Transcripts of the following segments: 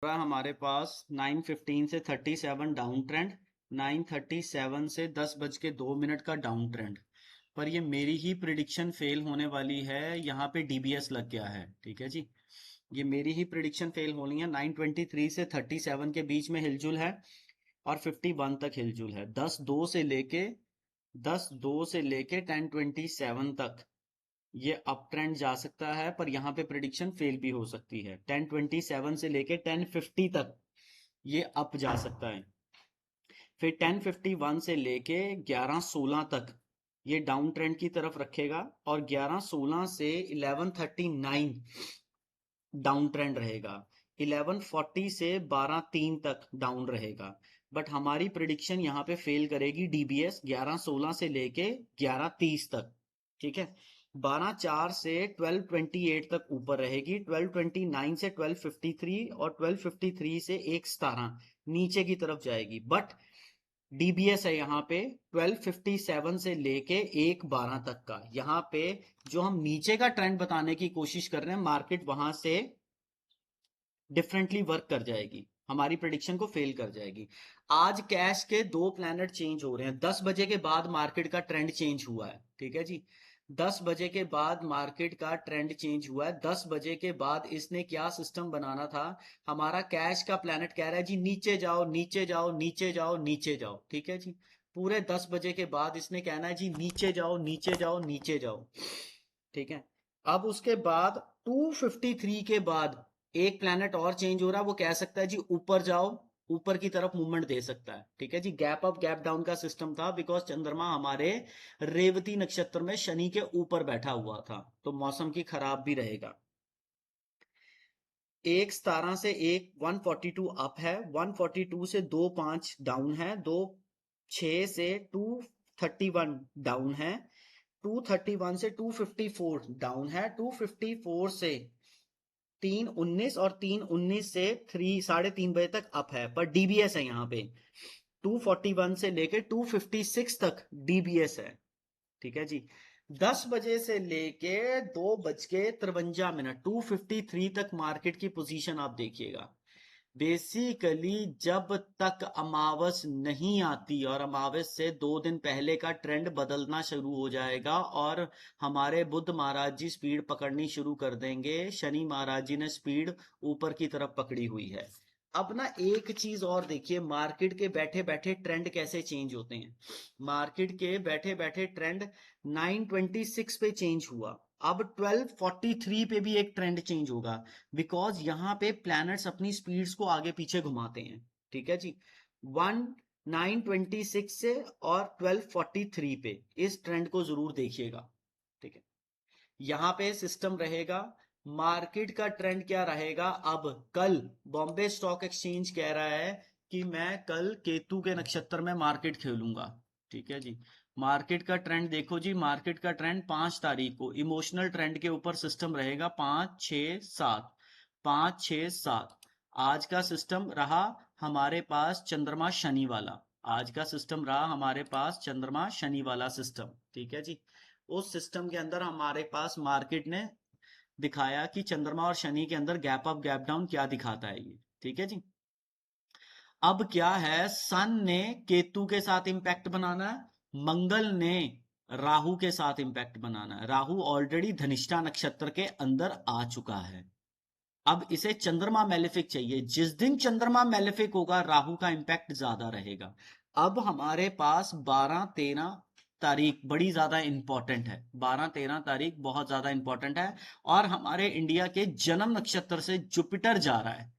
रहा हमारे पास 9:15 से 37 डाउन ट्रेंड, 9:37 से 10:02 का डाउन ट्रेंड। पर ये मेरी ही प्रिडिक्शन फेल होने वाली है, यहाँ पे डीबीएस लग गया है। ठीक है जी, ये मेरी ही प्रिडिक्शन फेल होनी है। 9:23 से 37 के बीच में हिलजुल है और 51 तक हिलजुल है। 10:02 से लेके 10:27 तक ये अप ट्रेंड जा सकता है, पर यहाँ पे प्रिडिक्शन फेल भी हो सकती है। 10:27 से लेके 10:50 तक ये अप जा सकता है। फिर 10:51 से लेके 11:16 तक ये डाउन ट्रेंड की तरफ रखेगा और 11:16 से 11:39 डाउन ट्रेंड रहेगा। 11:40 से 12:03 तक डाउन रहेगा। बट हमारी प्रिडिक्शन यहाँ पे फेल करेगी डीबीएस 11:16 से लेके 11:30 तक। ठीक है, 12:04 से 12:28 तक ऊपर रहेगी, 12:29 से 12:53 और 12:53 से 1:17 नीचे की तरफ जाएगी। बट डीबीएस है यहाँ पे 12:57 से लेके 1:12 तक का। यहाँ पे जो हम नीचे का ट्रेंड बताने की कोशिश कर रहे हैं, मार्केट वहां से डिफरेंटली वर्क कर जाएगी, हमारी प्रिडिक्शन को फेल कर जाएगी। आज कैश के दो प्लैनेट चेंज हो रहे हैं। 10 बजे के बाद मार्केट का ट्रेंड चेंज हुआ है। ठीक है जी, 10 बजे के बाद मार्केट का ट्रेंड चेंज हुआ है। 10 बजे के बाद इसने क्या सिस्टम बनाना था, हमारा कैश का प्लैनेट कह रहा है जी नीचे जाओ नीचे जाओ नीचे जाओ नीचे जाओ। ठीक है जी, पूरे 10 बजे के बाद इसने कहना है जी नीचे जाओ नीचे जाओ नीचे जाओ। ठीक है, अब उसके बाद 2:53 के बाद एक प्लैनेट और चेंज हो रहा है, वो कह सकता है जी ऊपर जाओ, ऊपर की तरफ मूवमेंट दे सकता है। ठीक है जी, गैप अप गैप डाउन का सिस्टम था, बिकॉज चंद्रमा हमारे रेवती नक्षत्र में शनि के ऊपर बैठा हुआ था, तो मौसम की खराब भी रहेगा। 1:17 से 1:142 अप है, 1:42 से 2:05 डाउन है, 2:06 से 2:31 डाउन है, 2:31 से 2:54 डाउन है, 2:54 से 3:19 और 3:19 से 3:30 बजे तक अप है। पर डीबीएस है यहाँ पे 2:41 से लेके 2:56 तक डीबीएस है। ठीक है जी, 10 बजे से लेके 2:53 2:53 तक मार्केट की पोजीशन आप देखिएगा। बेसिकली जब तक अमावस नहीं आती, और अमावस से 2 दिन पहले का ट्रेंड बदलना शुरू हो जाएगा और हमारे बुध महाराज जी स्पीड पकड़नी शुरू कर देंगे। शनि महाराज जी ने स्पीड ऊपर की तरफ पकड़ी हुई है। अब ना एक चीज और देखिए, मार्केट के बैठे बैठे ट्रेंड कैसे चेंज होते हैं। मार्केट के बैठे बैठे ट्रेंड 9:26 पे चेंज हुआ, अब 12:43 पे भी एक ट्रेंड चेंज होगा, बिकॉज यहाँ पे प्लैनेट्स अपनी स्पीड्स को आगे पीछे घुमाते हैं। ठीक है जी, 9:26 से और 12:43 पे इस ट्रेंड को जरूर देखिएगा। ठीक है, यहाँ पे सिस्टम रहेगा। मार्केट का ट्रेंड क्या रहेगा, अब कल बॉम्बे स्टॉक एक्सचेंज कह रहा है कि मैं कल केतु के नक्षत्र में मार्केट खेलूंगा। ठीक है जी, मार्केट का ट्रेंड देखो जी, मार्केट का ट्रेंड 5 तारीख को इमोशनल ट्रेंड के ऊपर सिस्टम रहेगा, 5, 6, 7, 5, 6, 7। आज का सिस्टम रहा हमारे पास चंद्रमा शनि वाला, आज का सिस्टम रहा हमारे पास चंद्रमा शनि वाला सिस्टम। ठीक है जी, उस सिस्टम के अंदर हमारे पास मार्केट ने दिखाया कि चंद्रमा और शनि के अंदर गैप अप गैप डाउन क्या दिखाता है ये। ठीक है जी, अब क्या है, सन ने केतु के साथ इंपैक्ट बनाना है, मंगल ने राहु के साथ इंपैक्ट बनाना है। राहु ऑलरेडी धनिष्ठा नक्षत्र के अंदर आ चुका है। अब इसे चंद्रमा मैलेफिक चाहिए, जिस दिन चंद्रमा मैलेफिक होगा राहु का इंपैक्ट ज्यादा रहेगा। अब हमारे पास 12-13 तारीख बड़ी ज्यादा इंपॉर्टेंट है, 12-13 तारीख बहुत ज्यादा इंपॉर्टेंट है। और हमारे इंडिया के जन्म नक्षत्र से जुपिटर जा रहा है,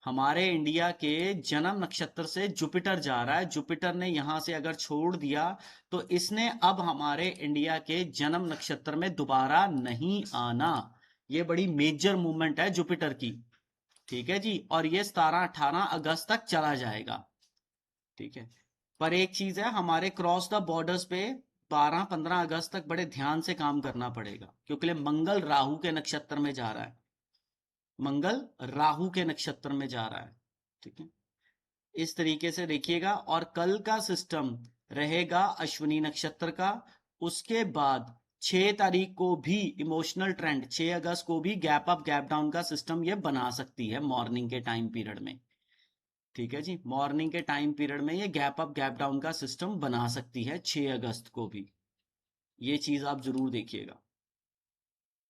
हमारे इंडिया के जन्म नक्षत्र से जुपिटर जा रहा है। जुपिटर ने यहां से अगर छोड़ दिया तो इसने अब हमारे इंडिया के जन्म नक्षत्र में दोबारा नहीं आना। ये बड़ी मेजर मूवमेंट है जुपिटर की। ठीक है जी, और ये 17-18 अगस्त तक चला जाएगा। ठीक है, पर एक चीज है, हमारे क्रॉस द बॉर्डर्स पे 12-15 अगस्त तक बड़े ध्यान से काम करना पड़ेगा, क्योंकि मंगल राहु के नक्षत्र में जा रहा है, मंगल राहु के नक्षत्र में जा रहा है। ठीक है, इस तरीके से देखिएगा। और कल का सिस्टम रहेगा अश्विनी नक्षत्र का, उसके बाद 6 तारीख को भी इमोशनल ट्रेंड, 6 अगस्त को भी गैप अप गैप डाउन का सिस्टम ये बना सकती है मॉर्निंग के टाइम पीरियड में। ठीक है जी, मॉर्निंग के टाइम पीरियड में ये गैप अप गैप डाउन का सिस्टम बना सकती है 6 अगस्त को भी। ये चीज आप जरूर देखिएगा।